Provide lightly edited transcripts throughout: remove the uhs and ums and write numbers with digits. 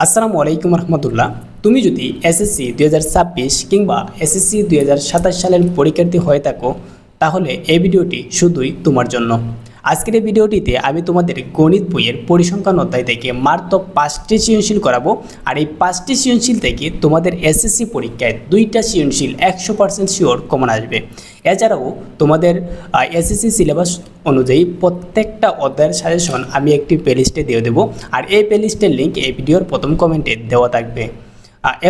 আসসালামু আলাইকুম রহমতুল্লাহ। তুমি যদি এসএসসি 2026 কিংবা এসএসসি 2027 সালের পরীক্ষার্থী হয়ে থাকো তাহলে এই ভিডিওটি শুধুই তোমার জন্য। আজকের এই ভিডিওটিতে আমি তোমাদের গণিত বইয়ের পরিসংখ্যান অধ্যায় থেকে মাত্র 5টি সৃজনশীল করাবো। আর এই 5টি সৃজনশীল থেকে তোমাদের এসএসসি পরীক্ষায় 2টা সৃজনশীল 100% শিওর কমন আসবে। এছাড়াও তোমাদের এসএসসি সিলেবাস অনুযায়ী প্রত্যেকটা অধ্যায়ের সাজেশন আমি একটি প্লেলিস্টে দিয়ে দেবো। আর এই প্লেলিস্টের লিঙ্ক এই ভিডিওর প্রথম কমেন্টে দেওয়া থাকবে।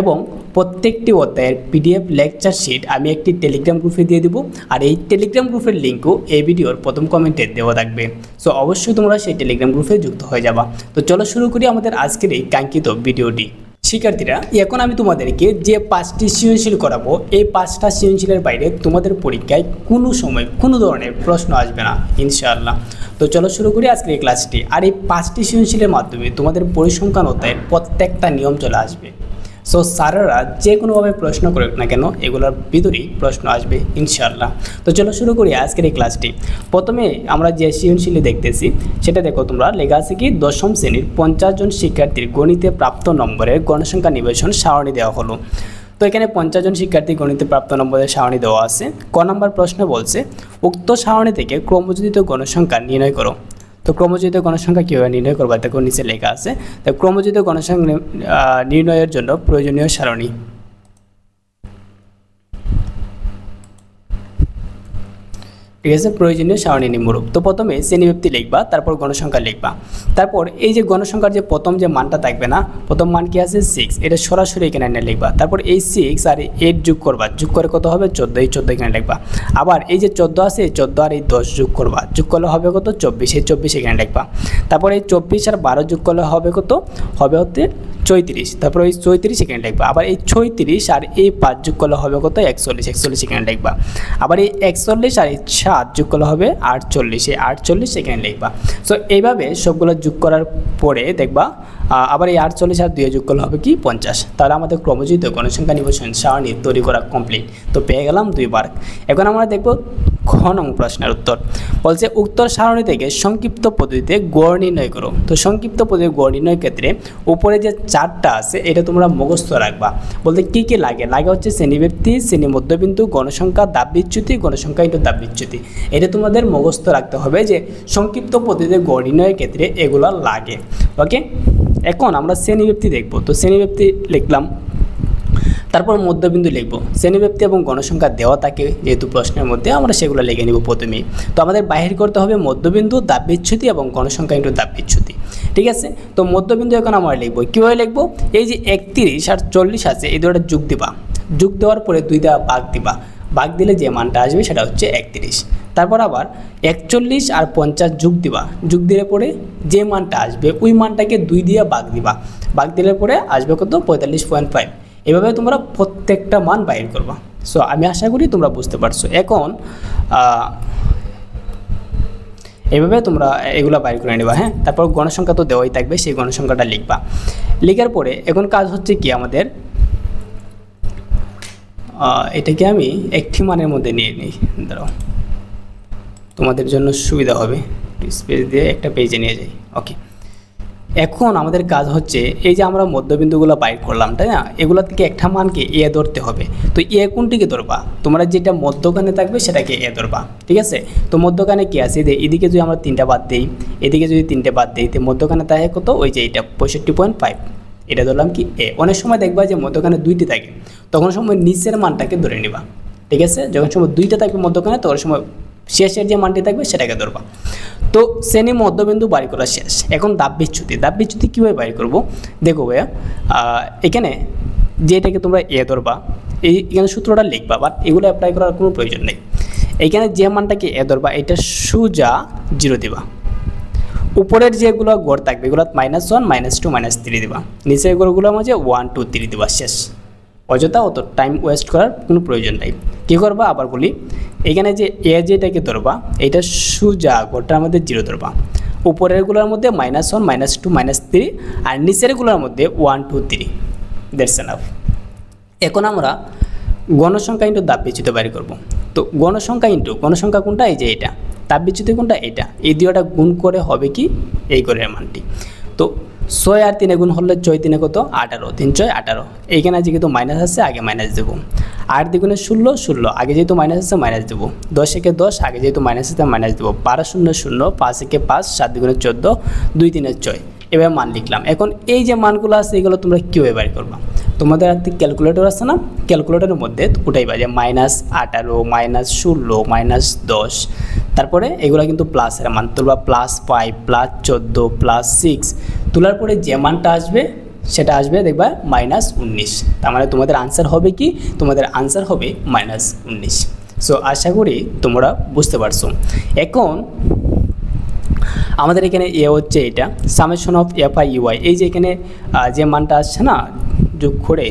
এবং প্রত্যেকটি অধ্যায়ের পিডিএফ লেকচার শিট আমি একটি টেলিগ্রাম গ্রুপে দিয়ে দেবো। আর এই টেলিগ্রাম গ্রুপের লিঙ্কও এই ভিডিওর প্রথম কমেন্টে দেওয়া থাকবে। সো অবশ্যই তোমরা সেই টেলিগ্রাম গ্রুপে যুক্ত হয়ে যাবা। তো চলো শুরু করি আমাদের আজকের এই কাঙ্ক্ষিত ভিডিওটি। শিক্ষার্থীরা, এখন আমি তোমাদেরকে যে 5টি সৃজনশীল করাবো, এই 5টা সৃজনশীলের বাইরে তোমাদের পরীক্ষায় কোনো সময় কোনো ধরনের প্রশ্ন আসবে না ইনশাআল্লাহ। তো চলো শুরু করি আজকের এই ক্লাসটি। আর এই 5টি সৃজনশীলের মাধ্যমে তোমাদের পরিসংখ্যান অধ্যায়ের প্রত্যেকটা নিয়ম চলে আসবে। সো স্যারেরা যে কোনোভাবে প্রশ্ন করুক না কেন, এগুলোর ভিতরেই প্রশ্ন আসবে ইনশাআল্লাহ। তো চলো শুরু করি আজকের এই ক্লাসটি। প্রথমে আমরা যে সৃজনশীল দেখতেছি সেটা দেখো তোমরা, লেখা আছে কি 10ম শ্রেণীর 50 জন শিক্ষার্থীর গণিতে প্রাপ্ত নম্বরের গণসংখ্যা নিবেশন সারণী দেওয়া হলো। তো এখানে 50 জন শিক্ষার্থী গণিতে প্রাপ্ত নম্বরের সারণী দেওয়া আছে। ক নম্বর প্রশ্ন বলছে উক্ত সারণী থেকে ক্রমযোজিত গণসংখ্যা নির্ণয় করো। তো ক্রমযোজিত গণসংখ্যা কীভাবে নির্ণয় করবা দেখো নিচে লেখা আছে। তো ক্রমযোজিত গণসংখ্যা নির্ণয়ের জন্য প্রয়োজনীয় সারণী। ঠিক আছে, প্রয়োজনীয় সারণী নিম্নরূপ। তো প্রথমে শ্রেণীব্যাপ্তি লিখবা, তারপর গণসংখ্যা লিখবা। তারপর এই যে গণসংখ্যার যে প্রথম যে মানটা থাকবে না, প্রথম মান কি আছে 6, এটা সরাসরি এখানে এনে লিখবা। তারপর এই 6 আর 8 যোগ করবা, যোগ করে কত হবে 14, এই 14 এখানে লিখবা। আবার এই যে 14 আছে, এই 14 আর এই 10 যোগ করবা, যোগ করলে হবে কত 24, এই 24 এখানে লিখবা। তারপর এই 24 আর 12 যোগ করলে হবে কত, হবে হতে 34, তারপর এই 34 এখানে লিখবা। আবার এই 36 আর এই 5 যোগ করলে হবে কত 41, 41 এখানে লিখবা। আবার এই 41 আর এই 7 যোগ করলে হবে 48, এই 48 এখানে লিখবা। সো এইভাবে সবগুলো যোগ করার পরে দেখবা আবার এই 48 আর 2 যোগ করলে হবে কি 50। তাহলে আমাদের ক্রমযোজিত গণসংখ্যা নিবেশন সারণী তৈরি করা কমপ্লিট। তো পেয়ে গেলাম 2 বার। এখন আমরা দেখব খ নং প্রশ্নের উত্তর। বলছে উক্ত সারণী থেকে সংক্ষিপ্ত পদ্ধতিতে গড় নির্ণয় করো। তো সংক্ষিপ্ত পদ্ধতিতে গড় নির্ণয়ের ক্ষেত্রে উপরে যে চারটা আছে এটা তোমরা মুখস্থ রাখবা। বলতে কী কী লাগে হচ্ছে শ্রেণীব্যাপ্তি, শ্রেণী মধ্যবিন্দু, গণসংখ্যা, দাব বিচ্যুতি, গণসংখ্যা ইন্টু দাব বিচ্যুতি। এটা তোমাদের মুখস্থ রাখতে হবে যে সংক্ষিপ্ত পদ্ধতিতে গড় নির্ণয়ের ক্ষেত্রে এগুলো লাগে। ওকে, এখন আমরা শ্রেণীব্যাপ্তি দেখব। তো শ্রেণীব্যাপ্তি লিখলাম, তারপর মধ্যবিন্দু লিখব। শ্রেণীব্যাপ্তি এবং গণসংখ্যা দেওয়া থাকে যেহেতু প্রশ্নের মধ্যে, আমরা সেগুলো লিখে নিব প্রথমেই। তো আমাদের বাহির করতে হবে মধ্যবিন্দু, দাব বিচ্যুতি এবং গণসংখ্যা ইন্টু দাব বিচ্যুতি। ঠিক আছে, তো মধ্যবিন্দু এখন আমরা লিখব। কীভাবে লিখব, এই যে 31 আর 40 আছে এই দুটো যোগ দিবা, যোগ দেওয়ার পরে 2 দ্বারা ভাগ দিবা, ভাগ দিলে যে মানটা আসবে সেটা হচ্ছে 31। তারপর আবার 41 আর 50 যোগ দিবা, যোগ দিলে পরে যে মানটা আসবে ওই মানটাকে 2 দিয়ে ভাগ দিবা, ভাগ দিলে পরে আসবে কত 45.5। এভাবে তোমরা প্রত্যেকটা মান বাইর করবা। সো আমি আশা করি তোমরা বুঝতে পারছো। এখন এভাবে তোমরা এগুলো বাইর করে নেবা। হ্যাঁ, তারপর গণসংখ্যা তো দেওয়াই থাকবে, সেই গণসংখ্যাটা লিখবা। লিখার পরে এখন কাজ হচ্ছে কি আমাদের, এটাকে আমি একটি মানের মধ্যে নিয়ে নিই, দাঁড়াও তোমাদের জন্য সুবিধা হবে, স্পেস দিয়ে একটা পেজে নিয়ে যাই। ওকে, এখন আমাদের কাজ হচ্ছে এই যে আমরা মধ্যবিন্দুগুলো বাইর করলাম, তাই না, এগুলো থেকে একটা মানকে এ ধরতে হবে। তো এ কোনটিকে ধরবা, তোমরা যেটা মধ্যখানে থাকবে সেটাকে এ ধরবা। ঠিক আছে, তো মধ্যখানে কি আছে, এদিকে যদি আমরা 3টা বাদ দিই, এদিকে যদি 3টে বাদ দিই, তো মধ্যখানে থাকে কত, ওই যে এটা 65.5, এটা ধরলাম কি এ। অনেক সময় দেখবা যে মধ্যখানে 2টি থাকে, তখন সময় নিচের মানটাকে ধরে নিবা। ঠিক আছে, যখন সময় 2টা থাকবে মধ্যখানে, তখন সময় শেষের যে মানটি থাকবে সেটাকে ধরবা। তো শ্রেণী মধ্যবিন্দু বাড়ি করা শেষ। এখন দাব বিচ্যুতি, দাব বিচ্যুতি কীভাবে বাড়ি করবো দেখো ভাইয়া, এখানে যেটাকে তোমরা এ ধরবা, এখানে সূত্রটা লিখবা, বাট এগুলো অ্যাপ্লাই করার কোনো প্রয়োজন নেই। এইখানে যে মানটাকে এ ধরবা এটা সোজা 0 দিবা, উপরের যেগুলো গড় থাকবে এগুলো -1, -2, -3 দিবা, নিচের গড়গুলোর মাঝে 1, 2, 3 দিবা, শেষ। অযথা অত টাইম ওয়েস্ট করার কোনো প্রয়োজন নেই। কী করবা আবার বলি, এখানে যে এ যেটাকে ধরবা এটা সোজা গড়টার মধ্যে 0 ধরবা, উপরেরগুলোর মধ্যে -1, -2, -3 আর নিচেরগুলোর মধ্যে 1, 2, 3, দ্যাটস এনাফ। এখন আমরা গণসংখ্যা ইন্টু দাব বিচ্যুতি বাইর করব। তো গণসংখ্যা কোনটা, এই যে এটা, দাব বিচ্যুতি কোনটা, এটা, এই দুটোটা গুণ করে হবে কি এই গড়ের মানটি। তো 6 আর 3 গুণ হলে 6 3 কত 18, 3 6 18। এইখানে যেহেতু মাইনাস আছে আগে মাইনাস দেবো। 8 দ্বিগুণে 16 16, আগে যেহেতু মাইনাস আছে মাইনাস দেবো। 10 একে 10, আগে যেহেতু মাইনাস আছে মাইনাস দেবো। 12 0 0, 5 একে 5, 7 দ্বিগুণে 14, 2 3 6। এবার মান লিখলাম। এখন এই যে মানগুলো আছে এগুলো তোমরা কীভাবে বের করবা? তোমাদের হাতে ক্যালকুলেটর আছে না, ক্যালকুলেটরের মধ্যে উঠাইবা যে -18 -16 -10, তারপরে এগুলো কিন্তু প্লাসের মান তুলবা, +5 +14 +6 তোলার পরে যে মানটা আসবে সেটা আসবে দেখবা -19। তার মানে তোমাদের আনসার হবে কি? তোমাদের আনসার হবে -19। সো আশা করি তোমরা বুঝতে পারছো। এখন আমাদের এখানে এ হচ্ছে এটা সামেশন অফ FI UI, এই যে এখানে যে মানটা আসছে না যোগ করে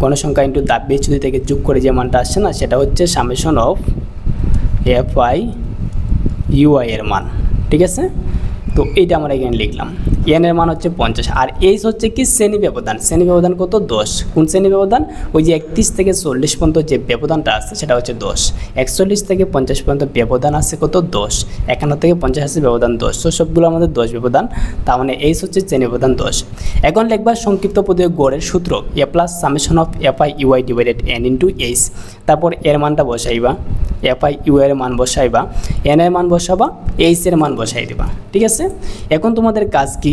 গণসংখ্যা ইন্টু দা বিচ্যুতি থেকে যোগ করে যে মানটা আসছে না সেটা হচ্ছে সামেশন অফ FI UI এর মান, ঠিক আছে? তো এইটা আমরা এখানে লিখলাম। এন এর মান হচ্ছে 50 আর এইচ হচ্ছে কি শ্রেণী ব্যবধান। শ্রেণী ব্যবধান কত 10। কোন শ্রেণী ব্যবধান? ওই যে 31 থেকে 40 পর্যন্ত যে ব্যবধানটা আছে সেটা হচ্ছে 10। 41 থেকে 50 পর্যন্ত ব্যবধান আছে কত 10। 51 থেকে 50 আছে ব্যবধান 10। তো সবগুলো আমাদের 10 ব্যবধান, তার মানে এইচ হচ্ছে শ্রেণী ব্যবধান 10। এখন লিখবা সংক্ষিপ্ত পদীয় গড়ের সূত্র A plus summation of FI UI divided n into H. তারপর এর মানটা বসাইবা, FI UI এর মান বসাইবা, n এর মান বসাবা, এইচ এর মান বসাই দিবা, ঠিক আছে? এখন তোমাদের কাজ কি?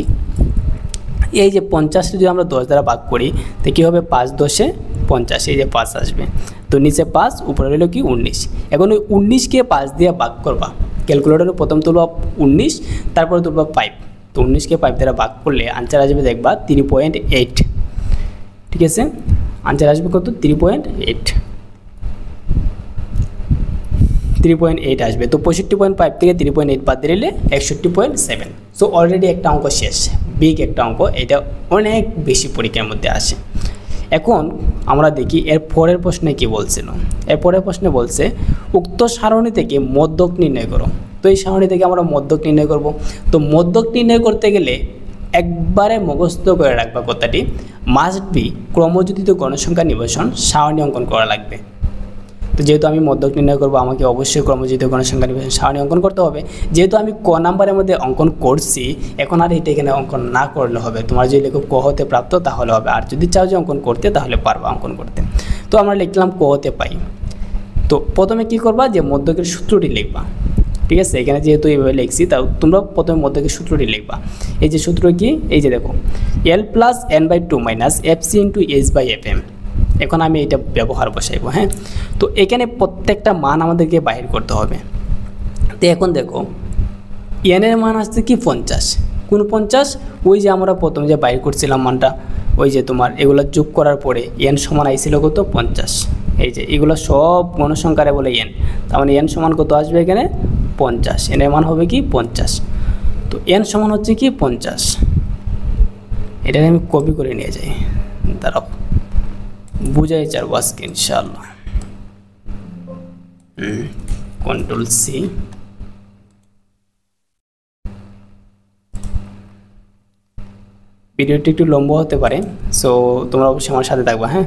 এই যে 50 যদি আমরা 10 দ্বারা ভাগ করি তো কী হবে? 5 10 50, এই যে 5 আসবে, তো নিচে 5 উপরে হলো কি 19। এখন ওই 19কে 5 দিয়ে ভাগ করবা। ক্যালকুলেটরে প্রথম তুলবা 19, তারপরে তুলবা 5। তো 19কে 5 দ্বারা ভাগ করলে আনসার আসবে দেখবা 3.8, ঠিক আছে? আনসার আসবে কত? 3.8 আসবে। তো 65.5 থেকে 3.8 বাদ দিলে 61.7। সো অলরেডি একটা অঙ্ক শেষ, বিগ একটা অঙ্ক, এটা অনেক বেশি পরীক্ষার মধ্যে আসে। এখন আমরা দেখি এর পরের প্রশ্নে কি বলছিল। এর পরের প্রশ্নে বলছে উক্ত সারণী থেকে মধ্যক নির্ণয় করো। তো এই সারণী থেকে আমরা মধ্যক নির্ণয় করব। তো মধ্যক নির্ণয় করতে গেলে একবারে মুখস্থ করে রাখবা কথাটি, মাস্ট বি ক্রমযোজিত গণসংখ্যা নিবেশন সারণী অঙ্কন করা লাগবে। তো যেহেতু আমি মধ্যক নির্ণয় করবো আমাকে অবশ্যই ক্রমযোজিত গণসংখ্যা নিবেশন সারণী অঙ্কন করতে হবে। যেহেতু আমি ক নাম্বারের মধ্যে অঙ্কন করছি, এখন আর এটা এখানে অঙ্কন না করলে হবে। তোমার যদি লেখো ক হতে প্রাপ্ত তাহলে হবে, আর যদি চাও যে অঙ্কন করতে তাহলে পারবা অঙ্কন করতে। তো আমরা লিখলাম ক হতে পাই। তো প্রথমে কি করবা? যে মধ্যকের সূত্রটি লিখবা, ঠিক আছে? এখানে যেহেতু এইভাবে লিখছি তাও তোমরা প্রথমে মধ্যকের সূত্রটি লিখবা। এই যে সূত্র কি? এই যে দেখো L + n/2 - FC × H/FM। এখন আমি এটা ব্যবহার বসাইব, হ্যাঁ? তো এখানে প্রত্যেকটা মান আমাদেরকে বাহির করতে হবে। তো এখন দেখো এন এর মান আসছে কি 50। কোন 50? ওই যে আমরা প্রথমে যে বাইর করছিলাম মানটা, ওই যে তোমার এগুলো যোগ করার পরে এন সমান আইছিল কত 50। এই যে এগুলো সব গণসংখ্যারে বলে এন, তার মানে এন সমান কত আসবে এখানে 50। এন এর মান হবে কি 50। তো এন সমান হচ্ছে কি 50। এটা আমি কপি করে নিয়ে যাই, দাঁড়াও বুঝাই চারবো আজকে ইনশাআল্লাহ। Ctrl+C, ভিডিওটি একটু লম্বা হতে পারে, সো তোমরা অবশ্যই আমার সাথে থাকবা, হ্যাঁ?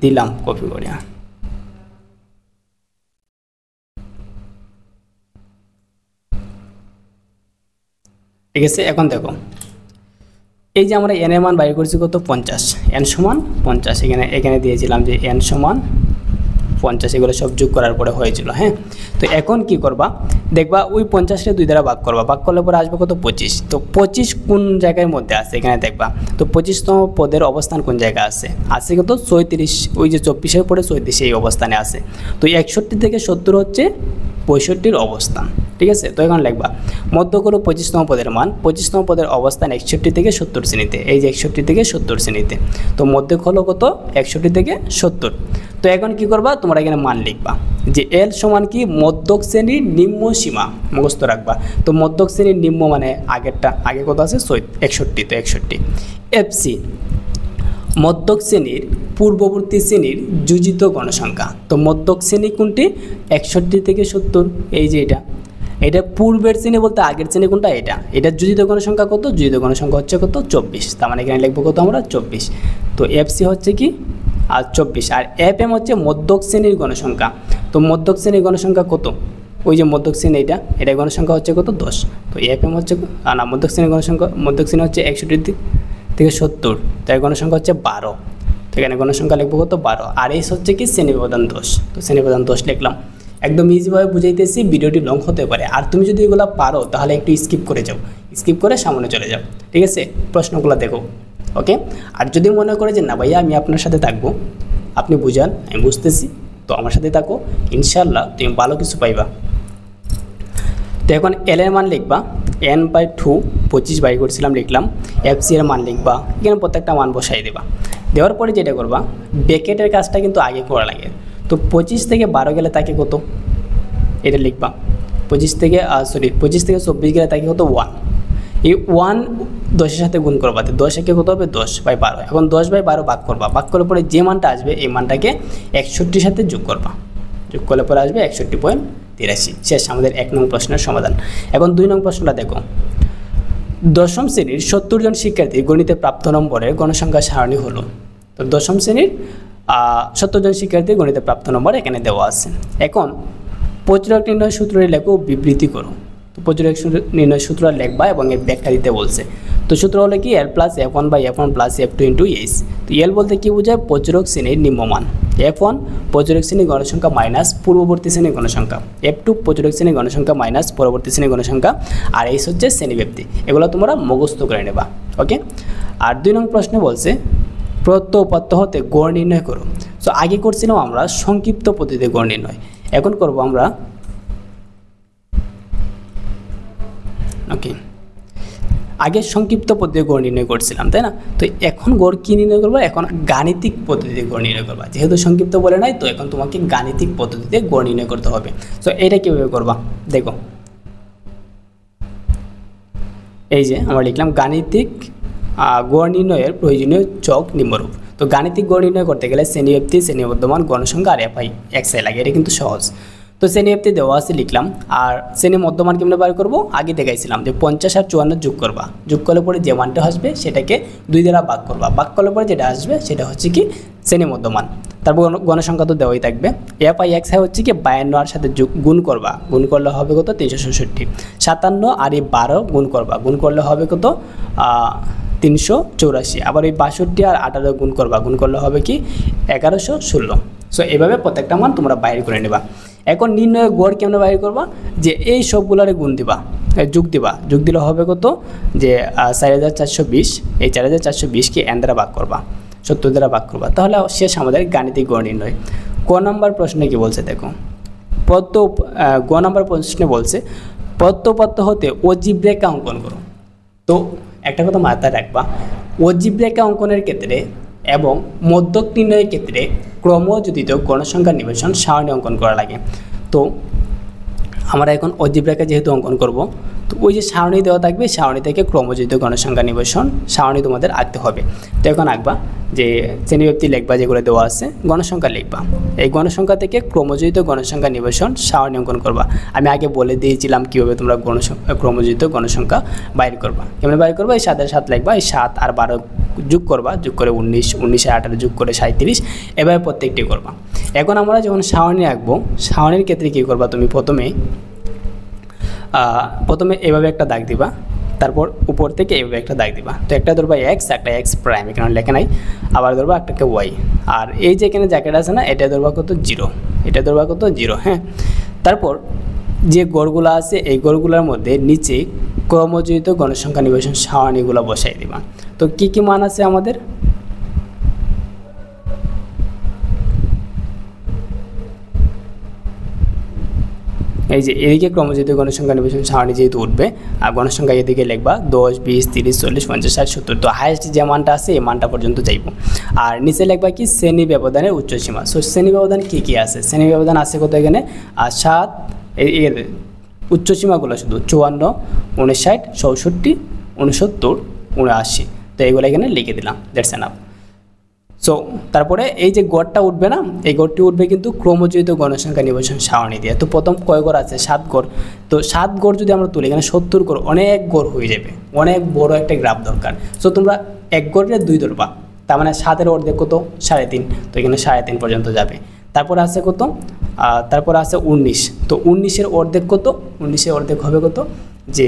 দিলাম কপি করে। ঠিক আছে, এখন দেখো এই যে আমরা এন এর মান বাইর করছি কত 50। এন সমান 50, এখানে দিয়েছিলাম যে এন সমান 50, এগুলো সব যোগ করার পরে হয়েছিল, হ্যাঁ? তো এখন কি করবা? দেখবা ওই 50টা 2 দ্বারা ভাগ করবা, ভাগ করলে পরে আসবে কত 25। তো 25 কোন জায়গার মধ্যে আছে এখানে দেখবা। তো 25তম পদের অবস্থান কোন জায়গায় আছে? আছে কত 34, ওই যে 24-এর পরে 34 এই অবস্থানে আছে। তো 61 থেকে 70 হচ্ছে 65-র অবস্থান, ঠিক আছে? তো এখন লিখবা মধ্য করো 25তম পদের মান, 25তম পদের অবস্থান 61 থেকে 70 শ্রেণীতে, এই যে 61 থেকে 70 শ্রেণীতে। তো মধ্যক হলো কত 61 থেকে 70। তো এখন কি করবা? তোমরা এখানে মান লিখবা যে এল সমান কি মধ্যক শ্রেণীর নিম্ন সীমা, মুখস্থ রাখবা। তো মধ্যক শ্রেণীর নিম্ন মানে আগেরটা, আগে কত আছে 61, তো 61। এফসি মধ্যক শ্রেণীর পূর্ববর্তী শ্রেণীর যোজিত গণসংখ্যা। তো মধ্যক শ্রেণী কোনটি? 61 থেকে 70, এই যে এটা পূর্বের শ্রেণী বলতে আগের শ্রেণী কোনটা? এটা যোজিত গণসংখ্যা কত? যোজিত গণসংখ্যা হচ্ছে কত 24, তার মানে এখানে লিখবো কত আমরা 24। তো এফসি হচ্ছে কি আর 24, আর এফএম হচ্ছে মধ্যক শ্রেণীর গণসংখ্যা। তো মধ্যক শ্রেণীর গণসংখ্যা কত? ওই যে মধ্যক শ্রেণী এটা গণসংখ্যা হচ্ছে কত 10। তো এফএম হচ্ছে না, মধ্যক শ্রেণী গণসংখ্যা, মধ্যক শ্রেণী হচ্ছে 61 থেকে 70, তাই গণসংখ্যা হচ্ছে 12। তো এখানে গণসংখ্যা লিখবো কত 12, আর এস হচ্ছে কি শ্রেণী ব্যবধান 10। তো শ্রেণী ব্যবধান 10 লিখলাম। একদম ইজিভাবে বুঝাইতেছি, ভিডিওটি লং হতে পারে, আর তুমি যদি এগুলো পারো তাহলে একটু স্কিপ করে যাও, স্কিপ করে সামনে চলে যাও, ঠিক আছে? প্রশ্নগুলো দেখো, ওকে? আর যদি মনে করে যে না ভাইয়া আমি আপনার সাথে থাকবো, আপনি বুঝান, আমি বুঝতেছি, তো আমার সাথে থাকো, ইনশাল্লাহ তুমি ভালো কিছু পাইবা। তো এখন এল এর মান লিখবা n/2, 25 বাই করছিলাম লিখলাম। এফসি এর মান লিখবা, এখানে প্রত্যেকটা মান বসাই দেবা। দেওয়ার পরে যেটা করবা, ব্র্যাকেটের কাজটা কিন্তু আগে করা লাগে। তো 25 থেকে 12 গেলে তাকে কত, এটা লিখবা। 25 থেকে 24 গেলে তাকে কত 1। এই 1 10-এর সাথে গুণ করবা, 10 একে কত হবে 10/12। এখন 10/12 ভাগ করবা, ভাগ করার পরে যে মানটা আসবে এই মানটাকে 61-র সাথে যোগ করবা, যোগ করলে পরে আসবে 61.83। শেষ আমাদের 1 নং প্রশ্নের সমাধান। এখন 2 নং প্রশ্নটা দেখো, দশম শ্রেণীর 70 জন শিক্ষার্থী গণিতে প্রাপ্ত নম্বরের গণসংখ্যা সারণী হলো। তো দশম শ্রেণীর 70 জন শিক্ষার্থী গণিতে প্রাপ্ত নম্বর এখানে দেওয়া আছে। এখন প্রচুরক নির্ণয় সূত্রের লেখো বিবৃতি করো। তো প্রচুরক নির্ণয় সূত্র লিখবা এবং এর ব্যাখ্যা দিতে বলছে। তো সূত্র হলো কি L + F1/F1 + F2 × H। তো L বলতে কি বোঝায়, প্রচুরক শ্রেণীর নিম্নমান। F1 প্রচুরক শ্রেণীর গণসংখ্যা মাইনাস পূর্ববর্তী শ্রেণীর গণসংখ্যা। F2 প্রচুরক শ্রেণীর গণসংখ্যা মাইনাস পরবর্তী শ্রেণীর গণসংখ্যা। আর H হচ্ছে শ্রেণীব্যাপ্তি। এগুলো তোমরা মুখস্থ করে নেবা, ওকে? আর 2 নং প্রশ্নে বলছে প্রত্যয় উপাত্ত হতে গড় নির্ণয় করো। সো আগে করছিলাম আমরা সংক্ষিপ্ত পদ্ধতিতে গড় নির্ণয়, এখন করব আমরা, ওকে, আগে সংক্ষিপ্ত পদ্ধতিতে গড় নির্ণয় করছিলাম, তাই না? তো এখন গড় কী নির্ণয় করবো, এখন গাণিতিক পদ্ধতিতে গড় নির্ণয় করবা। যেহেতু সংক্ষিপ্ত বলে নাই, তো এখন তোমাকে গাণিতিক পদ্ধতিতে গড় নির্ণয় করতে হবে। তো এটা কীভাবে করবা দেখো, এই যে আমরা লিখলাম গাণিতিক গড় নির্ণয়ের প্রয়োজনীয় চক নিম্নরূপ। তো গাণিতিক গড় নির্ণয় করতে গেলে শ্রেণীব্যাপ্তি, শ্রেণীবর্ধমান, গণসংখ্যা আর FI লাগে, এটা কিন্তু সহজ। তো শ্রেণীব্যাপ্তি দেওয়া আছে লিখলাম, আর শ্রেণী মধ্যমান কেমনে বার করবো আগে দেখাইছিলাম, যে 50 আর 54 যোগ করবা, যোগ করলে পরে যে মানটা আসবে সেটাকে 2 দ্বারা ভাগ করবা, ভাগ করলে পরে যেটা আসবে সেটা হচ্ছে কি শ্রেণী মধ্যমান। তারপর গণসংখ্যা তো দেওয়াই থাকবে। FI হচ্ছে কি 52 আর সাথে গুণ করবা, গুণ করলে হবে কত 366। 57 আর এই 12 গুণ করবা, গুণ করলে হবে কত 384। আবার এই 62 আর 18 গুণ করবা, গুণ করলে হবে কি 1116। সো এইভাবে প্রত্যেকটা মান তোমরা বাইর করে নেবা। এখন নির্ণয় গড় কেমন বাইর করবা, যে এই সবগুলারে গুণ দিবা, যোগ দিবা, যোগ দিলে হবে কত, যে 4420, এই 4420কে n দ্বারা ভাগ করবা, 70 দ্বারা ভাগ করবা, তাহলে শেষ আমাদের গাণিতিক গড় নির্ণয়। ক নম্বর প্রশ্নে কি বলছে দেখো, গ নম্বর প্রশ্নে বলছে প্রত্যয় হতে অজীব রেখা অঙ্কন করো। তো একটা কথা মাথায় রাখবা, অজীব রেখা অঙ্কনের ক্ষেত্রে এবং মধ্যক নির্ণয়ের ক্ষেত্রে ক্রমযোজিত গণসংখ্যা নিবেশন সারণী অঙ্কন করা লাগে। তো আমরা এখন অজীব রেখা যেহেতু অঙ্কন করব, তো ওই যে সারণী দেওয়া থাকবে, সারণী থেকে ক্রমযোজিত গণসংখ্যা নিবেশন সারণী তোমাদের আঁকতে হবে। তো এখন আঁকবা, যে শ্রেণীব্যাপ্তি লিখবা যেগুলো দেওয়া আছে, গণসংখ্যা লিখবা, এই গণসংখ্যা থেকে ক্রমযোজিত গণসংখ্যা নিবেশন সারণী অঙ্কন করবা। আমি আগে বলে দিয়েছিলাম কীভাবে তোমরা ক্রমযোজিত গণসংখ্যা বাইর করবা। কেমন বাইর করবা, এই 7 আর 7 লিখবা, এই 7 আর 12 যোগ করবা, যোগ করে 19, 19 আর 18 যোগ করে 37, এভাবে প্রত্যেকটি করবা। এখন আমরা যখন সারণী আঁকবো, সারণীর ক্ষেত্রে কী করবা, তুমি প্রথমে এভাবে একটা দাগ দিবা, তারপর উপর থেকে এভাবে একটা দাগ দিবা। তো একটা ধরবা এক্স, একটা এক্স প্রাইম, এখানে লেখা নাই, আবার ধরবা একটাকে ওয়াই, আর এই যে এখানে জ্যাকেট আছে না, এটা ধরবা কত 0, এটা ধরবা কত 0, হ্যাঁ। তারপর যে গড়গুলো আছে এই গড়গুলোর মধ্যে নিচে ক্রমযোজিত গণসংখ্যা নিবেশন সারণীগুলো বসাই দিবা। তো কি কি মান আছে আমাদের, এই যে এদিকে ক্রমযোজিত গণসংখ্যা নিবেশন সারণী যেহেতু উঠবে, আর গণসংখ্যা এদিকে লিখবা 10, 20, 30, 40, 50, 60, 70। তো হাইয়েস্ট যে মানটা আছে এই মানটা পর্যন্ত যাইব। আর নিচে লিখবা কি শ্রেণী ব্যবধানের উচ্চসীমা। সো শ্রেণী ব্যবধান কী কী আছে, শ্রেণী ব্যবধান আছে কত এখানে, আর 7, এর উচ্চসীমাগুলো শুধু 54, 59, 64, 69, 79। তো এইগুলো এখানে লিখে দিলাম, দ্যাটস এনাফ। সো তারপরে এই যে গড়টা উঠবে না, এই গড়টি উঠবে কিন্তু ক্রমযোজিত গণসংখ্যা নিবেশন সারণী দিয়ে। তো প্রথম কয় গড় আছে, 7 গড়। তো 7 গড় যদি আমরা তুলি, এখানে 70 গড়, অনেক গড় হয়ে যাবে, অনেক বড় একটা গ্রাফ দরকার। সো তোমরা 1 গড়ে 2 ধরবা, তার মানে 7-এর অর্ধেক কত 3.5, তো এখানে 3.5 পর্যন্ত যাবে। তারপরে আছে কত তারপর আছে 19, তো 19-এর অর্ধেক কত, 19-এর অর্ধেক হবে কত যে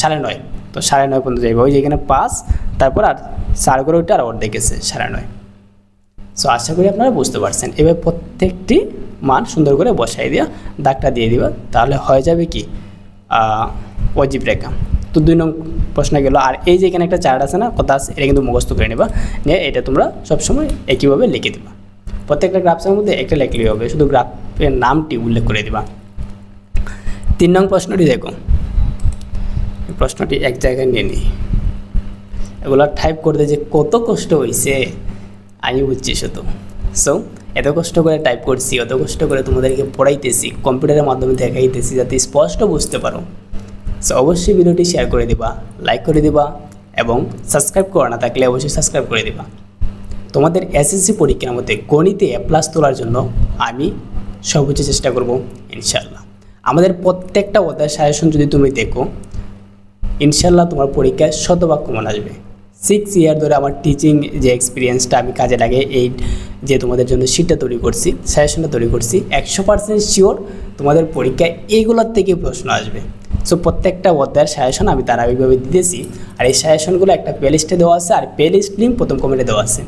9.5, তো 9.5 পর্যন্ত যাইবে, ওই যেখানে 5 তারপর আর 4 করে ওইটা আর অর্ধেক গেছে 9.5। সো আশা করি আপনারা বুঝতে পারছেন। এবার প্রত্যেকটি মান সুন্দর করে বসাই দিয়া দাগটা দিয়ে দিবা, তাহলে হয়ে যাবে কি অজীব রেখা। তো 2 নং প্রশ্ন গেল। আর এই যে এখানে একটা চার্ট আছে না, কথা আছে, এটা কিন্তু মুখস্থ করে নেবা, নিয়ে এটা তোমরা সবসময় একইভাবে লিখে দেবা। প্রত্যেকটা গ্রাফসের মধ্যে একটা লেখলেই হবে, শুধু গ্রাফের নামটি উল্লেখ করে দেবা। 3 নং প্রশ্নটি দেখো, প্রশ্নটি এক জায়গায় নিয়ে নিই, এগুলো টাইপ করতে যে কত কষ্ট হয়েছে আমি বুঝছি শুধু। সো এত কষ্ট করে টাইপ করছি, এত কষ্ট করে তোমাদেরকে পড়াইতেছি, কম্পিউটারের মাধ্যমে দেখাইতেছি যাতে স্পষ্ট বুঝতে পারো। সো অবশ্যই ভিডিওটি শেয়ার করে দিবা, লাইক করে দিবা, এবং সাবস্ক্রাইব করা না থাকলে অবশ্যই সাবস্ক্রাইব করে দিবা। তোমাদের এসএসসি পরীক্ষার মধ্যে গণিতে A+ তোলার জন্য আমি সর্বোচ্চ চেষ্টা করব ইনশাআল্লাহ। আমাদের প্রত্যেকটা অধ্যায় সাজেশন যদি তুমি দেখো, ইনশাআল্লাহ তোমার পরীক্ষায় শতভাগ কমন আসবে। 6 ইয়ার ধরে আমার টিচিং যে এক্সপিরিয়েন্সটা আমি কাজে লাগে, এই যে তোমাদের জন্য শিটটা তৈরি করছি, সাজেশনটা তৈরি করছি, 100% শিওর তোমাদের পরীক্ষায় এইগুলোর থেকে প্রশ্ন আসবে। সো প্রত্যেকটা অধ্যায়ের সাজেশন আমি ধারাবাহিকভাবে দিতেছি, আর এই সাজেশনগুলো একটা প্লেলিস্টে দেওয়া আছে, আর প্লেলিস্ট লিঙ্ক প্রথম কমেন্টে দেওয়া আছে,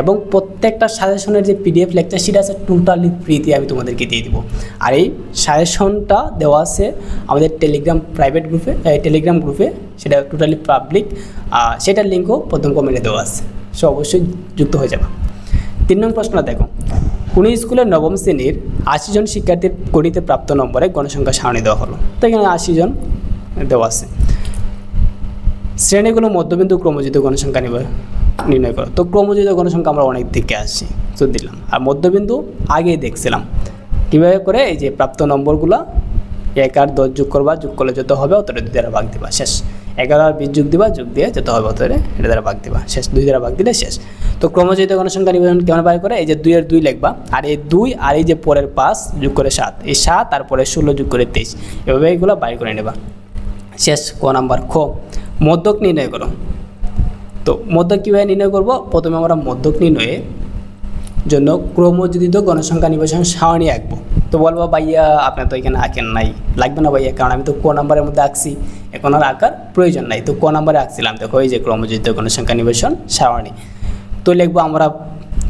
এবং প্রত্যেকটা সাজেশনের যে PDF লেকচার শিট আছে টোটালি ফ্রিতে আমি তোমাদেরকে দিয়ে দিব। আর এই সাজেশনটা দেওয়া আছে আমাদের টেলিগ্রাম প্রাইভেট গ্রুপে, টেলিগ্রাম গ্রুপে, সেটা টোটালি পাবলিক, সেটার লিঙ্কও প্রথম কমেন্টে দেওয়া আছে। সো অবশ্যই যুক্ত হয়ে যাবে। 3 নং প্রশ্নটা দেখো, কোন স্কুলের 9ম শ্রেণীর 80 জন শিক্ষার্থীর গণিতে প্রাপ্ত নম্বরে গণসংখ্যা সারণী দেওয়া হলো। তো এখানে 80 জন দেওয়া আছে। শ্রেণীগুলো মধ্যবিন্দু ক্রমজিত গণসংখ্যা নির্ণয় করো। তো ক্রমজিত গণসংখ্যা আমরা অনেক দিকে আসছি, তো দিলাম। আর মধ্যবিন্দু আগেই দেখছিলাম কীভাবে করে, এই যে প্রাপ্ত নম্বরগুলো 1 আর 10 যোগ করবা, যোগ করলে যত হবে অতটা 2 দ্বারা ভাগ দিবা, শেষ। 11 আর 20 যোগ দিবা, যোগ দিয়ে যত হবে অতটা এটা দ্বারা ভাগ দিবা, শেষ। 2 দ্বারা ভাগ দিলে শেষ। তো ক্রমজিত গণসংখ্যা নির্ণয় কেমন বাইর করে, এই যে 2 এর 2 লিখবা, আর এই 2 আর এই যে পরের 5 যোগ করে 7, এই 7 আর পরে 16 যোগ করে 23, এভাবে এগুলো বাইর করে নেবা, শেষ। ক নাম্বার খ, মধ্যক নির্ণয় করো। তো মধ্যক কীভাবে নির্ণয় করব, প্রথমে আমরা মধ্যক নির্ণয়ের জন্য ক্রমযোজিত গণসংখ্যা নির্বাচন সারণী আঁকবো। তো বলবো ভাইয়া আপনার তো এখানে আঁকেন নাই, লাগবে না ভাইয়া, কারণ আমি তো ক নাম্বারের মধ্যে আঁকছি, এখন আর আঁকার প্রয়োজন নাই। তো ক নাম্বারে আঁকছিলাম, দেখো এই যে ক্রমযোজিত গণসংখ্যা নির্বাচন সারণী। তো লিখবো, আমরা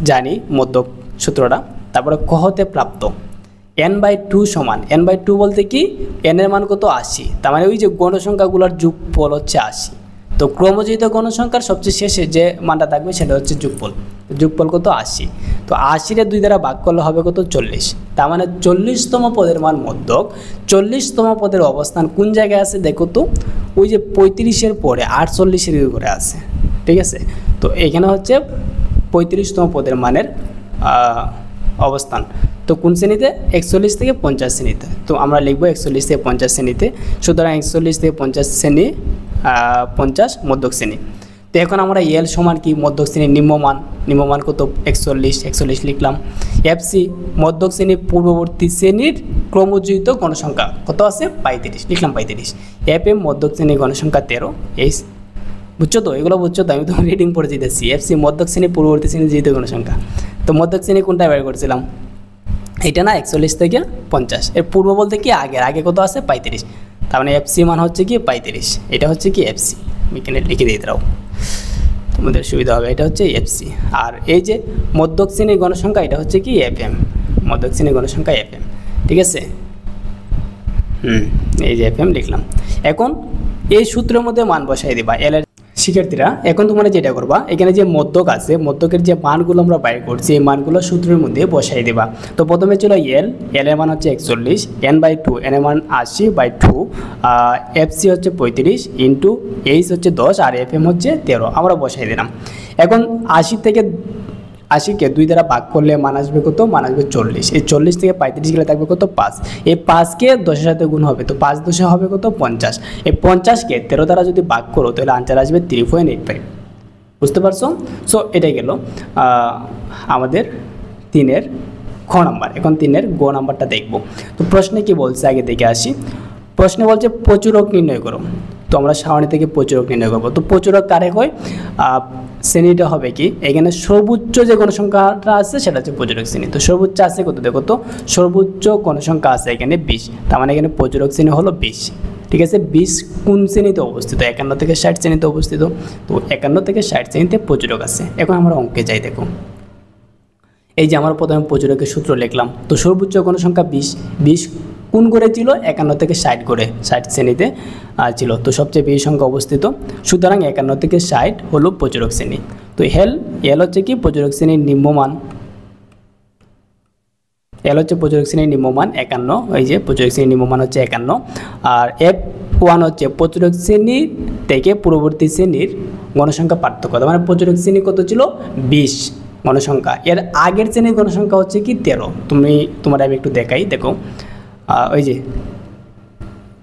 জানি মধ্যক সূত্রটা। তারপরে ক হতে প্রাপ্ত n/2 সমান, n/2 বলতে কি, n এর মান কত 80, তার মানে ওই যে গণসংখ্যাগুলোর যোগফল হচ্ছে 80। তো ক্রমযোজিত গণসংখ্যার সবচেয়ে শেষে যে মানটা থাকবে সেটা হচ্ছে যোগফল, যোগফল কত 80। তো 80-রে 2 দ্বারা ভাগ করলে হবে কত 40, তার মানে 40তম পদের মান মধ্যক। 40তম পদের অবস্থান কোন জায়গায় আছে দেখো তো, ওই যে 35-এর পরে 48-এর উপরে আছে, ঠিক আছে। তো এখানে হচ্ছে 35তম পদের মানের অবস্থান। তো কোন শ্রেণীতে, 41 থেকে 50 শ্রেণীতে। তো আমরা লিখবো 41 থেকে 50 শ্রেণীতে। সুতরাং 41 থেকে 50 শ্রেণী, 50 মধ্যক শ্রেণী। তো এখন আমরা এল সমান কি, মধ্যক শ্রেণীর নিম্নমান কত 41 লিখলাম। এফসি মধ্যক শ্রেণীর পূর্ববর্তী শ্রেণীর ক্রমযোজিত গণসংখ্যা কত আছে 35, লিখলাম 35। এফএম মধ্যক শ্রেণীর গণসংখ্যা 13। এই বুঝছো তো, এগুলো বুঝছো তো, আমি তো রিডিং পড়ে দিতেছি। এফসি মধ্যক শ্রেণীর পূর্ববর্তী শ্রেণীর যোজিত গণসংখ্যা। তো মধ্যক শ্রেণী কোনটা বের করছিলাম, এটা না, 41 থেকে 50। এর পূর্ব বলতে কি, আগে কত আছে 35, তার মানে এফসি মান হচ্ছে কি 35, এটা হচ্ছে কি এফসি। আমি এখানে লিখে দিয়ে দাও, তোমাদের সুবিধা হবে। এটা হচ্ছে এফসি। আর এই যে মধ্যক শ্রেণীর গণসংখ্যা, এটা হচ্ছে কি এফএম, মধ্যক শ্রেণীর গণসংখ্যা এফএম, ঠিক আছে। এই যে এফএম লিখলাম। এখন এই সূত্রের মধ্যে মান বসাই দিবা এল এর। শিক্ষার্থীরা এখন তোমরা যেটা করবা, এখানে যে মধ্যক আছে, মধ্যকের যে মানগুলো আমরা বাইর করছি, এই মানগুলো সূত্রের মধ্যে বসাই দেবা। তো প্রথমে ছিল এল এর মান হচ্ছে 41, n/2 n এর মান 80/2, এফসি হচ্ছে 35 ইন্টু এইচ হচ্ছে 10, আর এফএম হচ্ছে 13, আমরা বসাই দিলাম। এখন 80-কে 2 দ্বারা ভাগ করলে মান আসবে কত, মান আসবে 40। এই 40 থেকে 35 গেলে থাকবে কত 5। এই 5-কে 10-এর সাথে গুণ হবে, তো 5 10-এ হবে কত 50। এই 50-কে 13 দ্বারা যদি ভাগ করো তাহলে আনসার আসবে 3.85। বুঝতে পারছো? সো এটাই গেল আমাদের 3-এর খ নাম্বার। এখন 3-এর গ নাম্বারটা দেখব। তো প্রশ্নে কি বলছে আগে দেখে আসি। প্রশ্নে বলছে প্রচুরক নির্ণয় করো। তো আমরা সারণী থেকে প্রচুরক নির্ণয় করবো। তো প্রচুরক কারে হয়, শ্রেণীটা হবে কি, এখানে সর্বোচ্চ যে গণসংখ্যাটা আছে সেটা হচ্ছে প্রচুরক শ্রেণী। তো সর্বোচ্চ আছে কত, দেখো তো সর্বোচ্চ গণসংখ্যা আছে এখানে 20, তার মানে এখানে প্রচুরক শ্রেণী হলো 20। ঠিক আছে, 20 কোন শ্রেণীতে অবস্থিত, 51 থেকে 60 শ্রেণীতে অবস্থিত। তো 51 থেকে 60 শ্রেণীতে প্রচুরক আছে। এখন আমরা অঙ্কে যাই, দেখো এই যে আমরা প্রথমে প্রচুরকের সূত্র লিখলাম। তো সর্বোচ্চ গণসংখ্যা 20, 20 কোন করে ছিল, 51 থেকে 60 করে 60 শ্রেণীতে ছিল। তো সবচেয়ে বেশি সংখ্যা অবস্থিত, সুতরাং 51 থেকে 60 হলো প্রচুরক শ্রেণী। তো এল হচ্ছে কি প্রচুরক শ্রেণীর নিম্নমান, এল হচ্ছে প্রচুরক শ্রেণীর নিম্নমান 51, এই যে প্রচুরক শ্রেণীর নিম্নমান হচ্ছে 51। আর F1 হচ্ছে প্রচুরক শ্রেণী থেকে পূর্ববর্তী শ্রেণীর গণসংখ্যা পার্থক্য, মানে প্রচুরক শ্রেণী কত ছিল 20 গণসংখ্যা, এর আগের শ্রেণীর গণসংখ্যা হচ্ছে কি 13। তোমার আমি একটু দেখাই, দেখো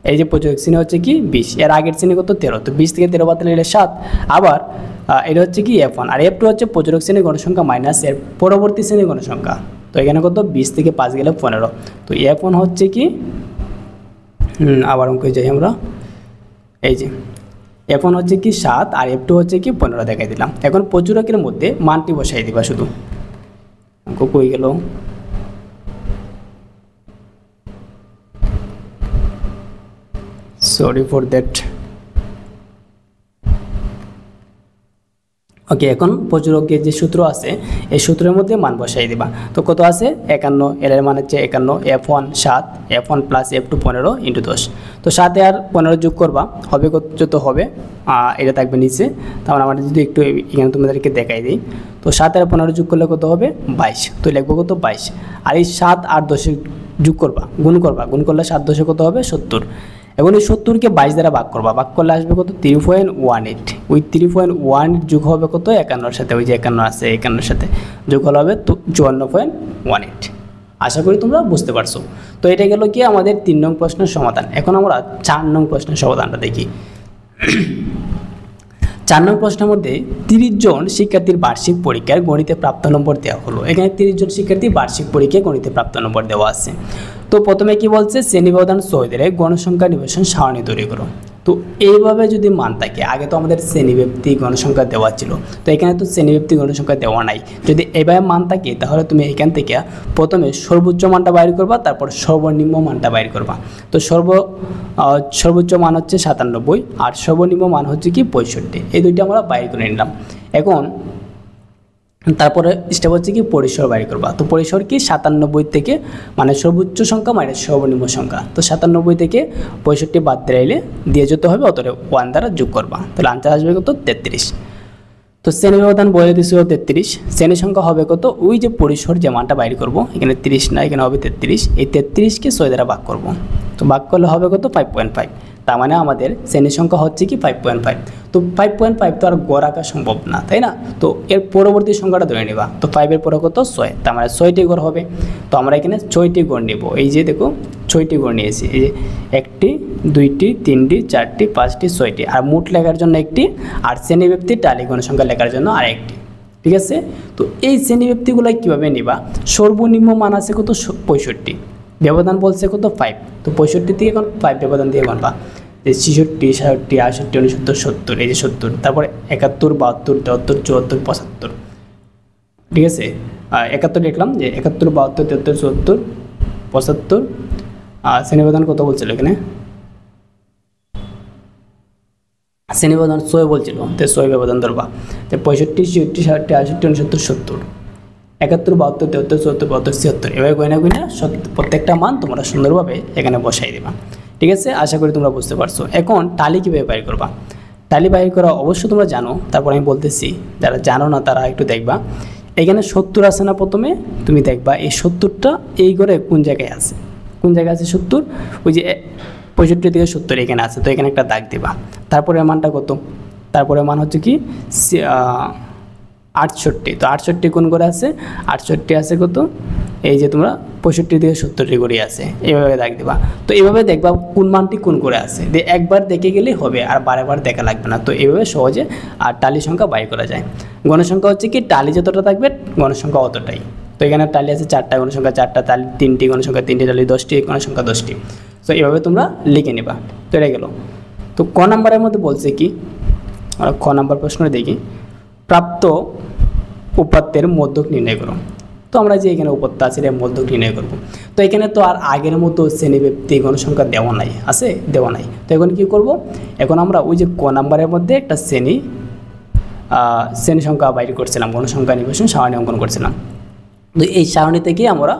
এই যে প্রচুরক শ্রেণী হচ্ছে কি 20, এর আগের শ্রেণী কত 13। তো 20 থেকে 13 বাদ দিলে 7। আবার এটা হচ্ছে কি F1, আর F2 হচ্ছে প্রচুরক শ্রেণীর গণসংখ্যা মাইনাস এর পরবর্তী শ্রেণীর গণসংখ্যা। তো এখানে কত 20 থেকে 5 গেলে 15। তো F1 হচ্ছে কি আবার অঙ্কে যাই আমরা, এই যে F1 হচ্ছে কি 7 আর F2 হচ্ছে কি 15 দেখাই দিলাম। এখন প্রচুরকের মধ্যে মানটি বসাই দিবা, শুধু অঙ্ক কই গেল, সরি ফর দ্যাট। ওকে, এখন প্রচুরকের যে সূত্র আছে এই সূত্রের মধ্যে মান বসাই দিবা। তো কত আছে 51, এল এর মান হচ্ছে 51, F1 7, F1 প্লাস F2 15 × 10। তো 7 আর 15 যোগ করবা, হবে কত, যত হবে এটা থাকবে নিচে। তারপর আমরা যদি একটু এখানে তোমাদেরকে দেখাই দিই, তো 7 আর 15 যোগ করলে কত হবে 22। তো লিখবো কত 22, আর এই 7 আর 10 যোগ করবা, গুণ করলে 7 10 কত হবে 70। এখন এই 70কে 22 দ্বারা ভাগ করবা, ভাগ করলে আসবে কত 3.18। ওই 3.1 যোগ হবে কত 51 সাথে, ওই যে 51 আছে 51 সাথে যোগ হলে হবে 54.18। আশা করি তোমরা বুঝতে পারছো। তো এটা গেল কি আমাদের 3 নং প্রশ্নের সমাধান। এখন আমরা 4 নং প্রশ্নের সমাধানটা দেখি। 4 নং প্রশ্নের মধ্যে 30 জন শিক্ষার্থীর বার্ষিক পরীক্ষার গণিতে প্রাপ্ত নম্বর দেওয়া হলো। এখানে 30 জন শিক্ষার্থী বার্ষিক পরীক্ষায় গণিতে প্রাপ্ত নম্বর দেওয়া আছে। তো প্রথমে কি বলছে, শ্রেণী ব্যবধান 6 ধরে গণসংখ্যা নিবেশন সারণী তৈরি করো। তো এইভাবে যদি মান থাকে, আগে তো আমাদের শ্রেণীব্যাপ্তি গণসংখ্যা দেওয়া ছিল, তো এখানে তো শ্রেণীব্যাপ্তি গণসংখ্যা দেওয়া নাই। যদি এইভাবে মান থাকে তাহলে তুমি এখান থেকে প্রথমে সর্বোচ্চ মানটা বাইর করবা, তারপর সর্বনিম্ন মানটা বাইর করবা। তো সর্বোচ্চ মান হচ্ছে 97 আর সর্বনিম্ন মান হচ্ছে কি 65, এই দুইটা আমরা বাইর করে নিলাম। এখন তারপরে স্টেপ হচ্ছে কি পরিসর বাইর করবা। তো পরিসর কি 97 থেকে, মানে সর্বোচ্চ সংখ্যা মাইনাস সর্বনিম্ন সংখ্যা। তো 97 থেকে 65 বাদ দিলে দিয়ে যেতে হবে, অতটা 1 দ্বারা যোগ করবা, তাহলে আনসার আসবে কত 33। তো শ্রেণী ব্যবধান বলে দিয়েছিল 33, শ্রেণী সংখ্যা হবে কত, ওই যে পরিসর যে মানটা বাইর করবো, এখানে 30 না, এখানে হবে 33। এই 33কে 6 দ্বারা ভাগ করবো, তো ভাগ করলে হবে কত 5.5। তার মানে আমাদের শ্রেণীর সংখ্যা হচ্ছে কি 5.5। তো 5.5 তো আর গড় আঁকা সম্ভব না, তাই না? তো এর পরবর্তী সংখ্যাটা ধরে নেবা। তো 5-এর পরে কত 6, তার মানে 6টি গড় হবে। তো আমরা এখানে 6টি গড় নেব। এই যে দেখো 6টি গড় নিয়েছি, এই যে 1টি 2টি 3টি 4টি 5টি 6টি, আর মোট লেখার জন্য একটি, আর শ্রেণীব্যাপ্তি টালি গণসংখ্যা লেখার জন্য আর একটি। ঠিক আছে, তো এই শ্রেণীব্যাপ্তিগুলো কীভাবে নেবা, সর্বনিম্ন মান আছে কত 65, ব্যবধান বলছে কত 5। তো 65 থেকে এখন 5 ব্যবধান দিয়ে গণবা, যে 66 67 68 69 70, এই যে 70, তারপরে 71 72 73 74 75। ঠিক আছে, 71 লিখলাম, যে 71 72 73 74 75। শ্রেণী ব্যবধান কত বলছিল এখানে, শ্রেণী ব্যবধান 6 বলছিল, তো 6 ব্যবধান ধরবা। তো 65 66 67 68 69 70 71 72 73 74 72 76, এভাবে গয়না প্রত্যেকটা মান তোমরা সুন্দরভাবে এখানে বসাই দেবা। ঠিক আছে, আশা করি তোমরা বুঝতে পারছো। এখন টালি কীভাবে বাইর করবা, টালি বাইর করা অবশ্যই তোমরা জানো, তারপর আমি বলতেছি, যারা জানো না তারা একটু দেখবা। এখানে 70 আছে না, প্রথমে তুমি দেখবা এই 70টা এই ঘরে কোন জায়গায় আছে, কোন জায়গায় আছে 70, ওই যে 65 থেকে 70 এখানে আছে। তো এখানে একটা দাগ দেবা। তারপরে মানটা কত, তারপরে মান হচ্ছে কি 68। তো 68 কোন করে আছে, 68 আছে কত, এই যে তোমরা 65 থেকে 70 করে আছে, এইভাবে দাগ দেবা। তো এইভাবে দেখবা কোন মানটি কোন করে আছে, একবার দেখে গেলেই হবে, আর বারবার দেখা লাগবে না। তো এইভাবে সহজে আর টালি সংখ্যা বাইর করা যায়। গণসংখ্যা হচ্ছে কি টালি যতটা থাকবে গণসংখ্যা অতটাই। তো এখানে টালি আছে 4টা, গণসংখ্যা 4টা, টালি 3টি, গণসংখ্যা 3টি, টালি 10টি, গণসংখ্যা 10টি। তো এইভাবে তোমরা লিখে নেবা। তো এটা গেল। তো ক নাম্বারের মধ্যে বলছে কি, আমরা খ নাম্বার প্রশ্ন দেখি। প্রাপ্ত উপাত্তের মধ্যক নির্ণয় করো। তো আমরা যে এখানে উপাত্ত আছে এর মধ্যক নির্ণয় করব। তো এখানে তো আর আগের মতো শ্রেণীব্যক্তি গণসংখ্যা দেওয়া নাই, আছে দেওয়া নাই। তো এখন কি করব, এখন আমরা ওই যে ক নাম্বারের মধ্যে একটা শ্রেণী সংখ্যা বাইর করছিলাম, গণসংখ্যা নিবেশন সারণী অঙ্কন করছিলাম। তো এই সারণী থেকে আমরা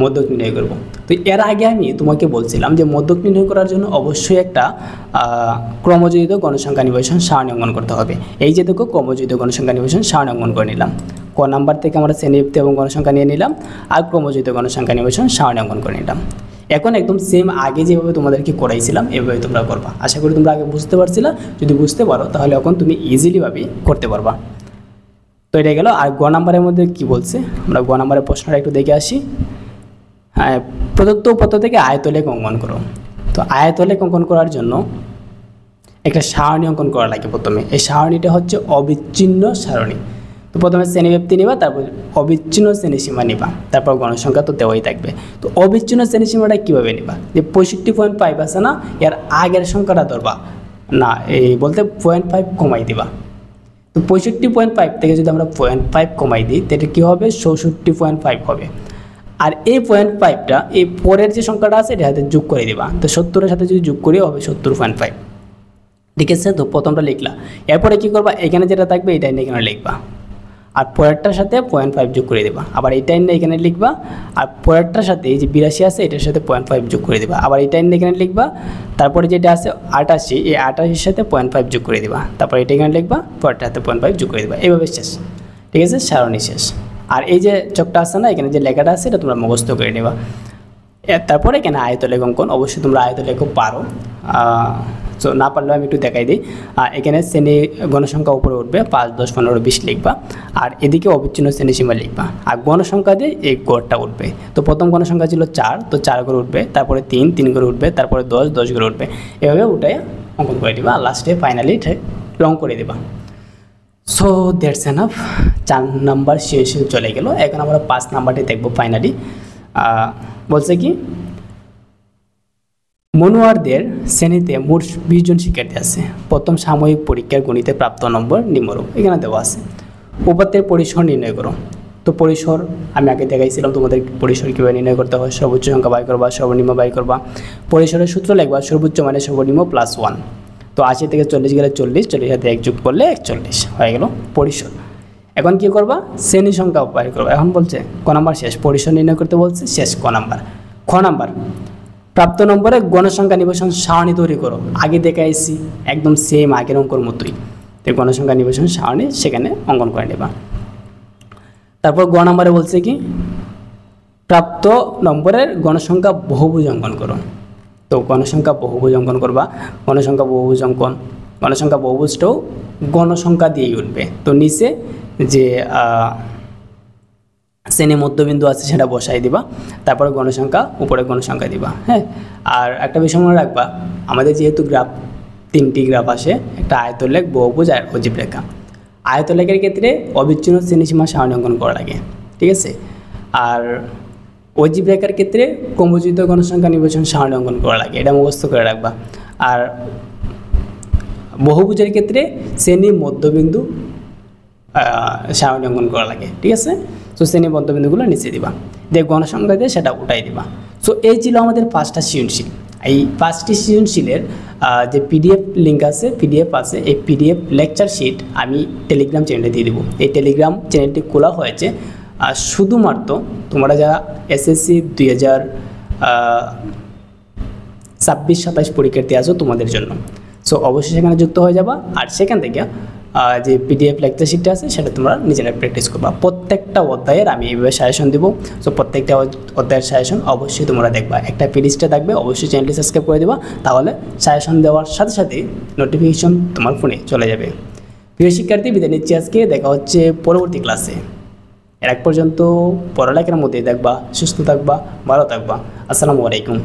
মধ্যক নির্ণয় করব। তো এর আগে আমি তোমাকে বলছিলাম যে মধ্যক নির্ণয় করার জন্য অবশ্যই একটা ক্রমযোজিত গণসংখ্যা নিবেশন সারণী অঙ্কন করতে হবে। এই যে দেখো ক্রমযোজিত গণসংখ্যা নিবেশন সারণী অঙ্কন করে নিলাম। ক নাম্বার থেকে আমরা শ্রেণীব্যক্তি এবং গণসংখ্যা নিয়ে নিলাম, আর ক্রমযোজিত গণসংখ্যা নিবেশন সারণী অঙ্কন করে নিলাম। এখন একদম সেম আগে যেভাবে তোমাদেরকে করাইছিলাম এভাবে তোমরা করবা। আশা করি তোমরা আগে বুঝতে পারছিলা, যদি বুঝতে পারো তাহলে এখন তুমি ইজিলিভাবে করতে পারবা। তো এটা গেল। আর গ নাম্বারের মধ্যে কি বলছে, আমরা গ নাম্বারের প্রশ্নটা একটু দেখে আসি। হ্যাঁ, প্রদত্ত উপাত্ত থেকে আয়তলেখ অঙ্কন করো। তো আয়তলেখ অঙ্কন করার জন্য একটা সারণী অঙ্কন করা লাগে প্রথমে। এই সারণীটা হচ্ছে অবিচ্ছিন্ন সারণী। তো প্রথমে শ্রেণীব্যক্তি নিবা, তারপর অবিচ্ছিন্ন শ্রেণীসীমা নিবা, তারপর গণসংখ্যা তো দেওয়াই থাকবে। তো অবিচ্ছিন্ন শ্রেণীসীমাটা কীভাবে নিবা, যে 65.5 আছে না, এর আগের সংখ্যাটা ধরবা না, এই বলতে 0.5 কমাই দিবা। তো 65.5 থেকে যদি আমরা 0.5 কমাই দিই তাহলে কী হবে, 64.5 হবে। আর এই 0.5টা এই পরের যে সংখ্যাটা আছে এটার সাথে যোগ করে দিবা। তো 70-এর সাথে যদি যোগ করি হবে 70.5। ঠিক আছে, তো প্রথমটা লিখলা। এরপরে কী করবা, এখানে যেটা থাকবে এটাই না এখানে লিখবা, আর পরেরটার সাথে 0.5 যোগ করে দেবা। আবার এইটাই না এখানে লিখবা, আর পরেরটার সাথে এই যে 82 আছে এটার সাথে 0.5 যোগ করে দেবা। আবার এইটাই না এখানে লিখবা, তারপরে যেটা আছে 88, এই 88-এর সাথে 0.5 যোগ করে দেবা। তারপর এটা এখানে লিখবা, পরেরটার সাথে 0.5 যোগ করে দেবা। এইভাবে শেষ। ঠিক আছে, সারণী শেষ। আর এই যে চকটা আছে না, এখানে যে লেখাটা আছে এটা তোমরা মুখস্থ করে নেবা। তারপরে এখানে আয়তলেখ অঙ্কন, অবশ্যই তোমরা আয়তলেখও পারো। সো না পারলেও আমি একটু দেখাই দিই। এখানে শ্রেণী গণসংখ্যা উপরে উঠবে, 5, 10, 15, 20 লিখবা, আর এদিকে অবিচ্ছিন্ন শ্রেণীসীমা লিখবা, আর গণসংখ্যা দিয়ে এই গড়টা উঠবে। তো প্রথম গণসংখ্যা ছিল 4, তো 4 করে উঠবে, তারপরে 3, 3 করে উঠবে, তারপরে 10, 10 করে উঠবে। এভাবে উঠে অঙ্কন করে দিবা, আর লাস্টে ফাইনালি রং করে দেবা। So that's enough. 4 নাম্বার শেষ চলে গেল। এখন আমরা 5 নাম্বারটি দেখবো ফাইনালি। বলছে কি, মনোয়ারদের শ্রেণীতে মোট 20 জন শিক্ষার্থী আছে। প্রথম সাময়িক পরীক্ষার গণিতে প্রাপ্ত নম্বর নিম্নরূপ। এখানে দেওয়া আছে। উপাত্তের পরিসর নির্ণয় করো। তো পরিসর আমি আগে দেখাইছিলাম তোমাদের পরিসর কীভাবে নির্ণয় করতে হয়। সর্বোচ্চ সংখ্যা বাই করবা, সর্বনিম্ন বাই করবা। পরিসরের সূত্র লিখবা, সর্বোচ্চ মানে সর্বনিম্ন +1। তো 80 থেকে 40 গেলে 40, 40 সাথে 1 যোগ করলে 41 হয়ে গেল পরিসর। এখন কী করবা, শ্রেণী সংখ্যা বাই করবা। এখন বলছে ক নাম্বার শেষ, পরিসর নির্ণয় করতে বলছে, শেষ ক নাম্বার। খ নাম্বার, প্রাপ্ত নম্বরে গণসংখ্যা নিবেশন সারণী তৈরি করো। আগে দেখে আসছি একদম সেম আগের অঙ্কর মতোই। তো গণসংখ্যা নিবেশন সারণী সেখানে অঙ্কন করে নেবা। তারপর গ নম্বরে বলছে কি, প্রাপ্ত নম্বরের গণসংখ্যা বহুভুজ অঙ্কন করো। তো গণসংখ্যা বহুভুজ অঙ্কন করবা। গণসংখ্যা বহুভুজ অঙ্কন, গণসংখ্যা বহুভুজটাও গণসংখ্যা দিয়েই উঠবে। তো নিচে যে শ্রেণী মধ্যবিন্দু আছে সেটা বসাই দিবা, তারপরে গণসংখ্যা উপরে গণসংখ্যা দিবা। হ্যাঁ, আর একটা বিষয় মনে রাখবা, আমাদের যেহেতু গ্রাফ 3টি গ্রাফ আসে, একটা আয়তলেখ, বহুভুজ আর অজীব রেখা। আয়তলেখের ক্ষেত্রে অবিচ্ছিন্ন শ্রেণীসীমা সারণী অঙ্কন করা লাগে। ঠিক আছে, আর অজীব রেখার ক্ষেত্রে ক্রমযোজিত গণসংখ্যা নিবেশন সারণী অঙ্কন করা লাগে, এটা মুখস্থ করে রাখবা। আর বহুভুজের ক্ষেত্রে শ্রেণী মধ্যবিন্দু সারণী অঙ্কন করা লাগে। ঠিক আছে, তো শ্রেণী মধ্যবিন্দুগুলো নিচে দিবা, দিয়ে গণসংখ্যা দিয়ে সেটা উঠাই দিবা। সো এই ছিল আমাদের 5টা সৃজনশীল। এই 5টি সৃজনশীলের যে পিডিএফ লিঙ্ক আছে, পিডিএফ আছে, এই পিডিএফ লেকচার শিট আমি টেলিগ্রাম চ্যানেলে দিয়ে দেবো। এই টেলিগ্রাম চ্যানেলটি খোলা হয়েছে শুধুমাত্র তোমরা যারা এসএসসি 2026-27 পরীক্ষার্থী আছো তোমাদের জন্য। সো অবশ্যই সেখানে যুক্ত হয়ে যাবা, আর সেখান থেকে যে পিডিএফ লেকচার শিটটা আছে সেটা তোমরা নিজেরা প্র্যাকটিস করবা। প্রত্যেকটা অধ্যায়ের আমি এইভাবে সাজেশন দেবো। সো প্রত্যেকটা অধ্যায়ের সাজেশন অবশ্যই তোমরা দেখবা। একটা প্লেলিস্টে থাকবে, অবশ্যই চ্যানেলটি সাবস্ক্রাইব করে দেবা, তাহলে সাজেশন দেওয়ার সাথে সাথে নোটিফিকেশন তোমার ফোনে চলে যাবে। প্রিয় শিক্ষার্থী, বিদায় নিচ্ছি আজকে। দেখা হচ্ছে পরবর্তী ক্লাসে। এর এক পর্যন্ত পড়ালেখার মধ্যেই থাকবা, সুস্থ থাকবা, ভালো থাকবা। আসসালামু আলাইকুম।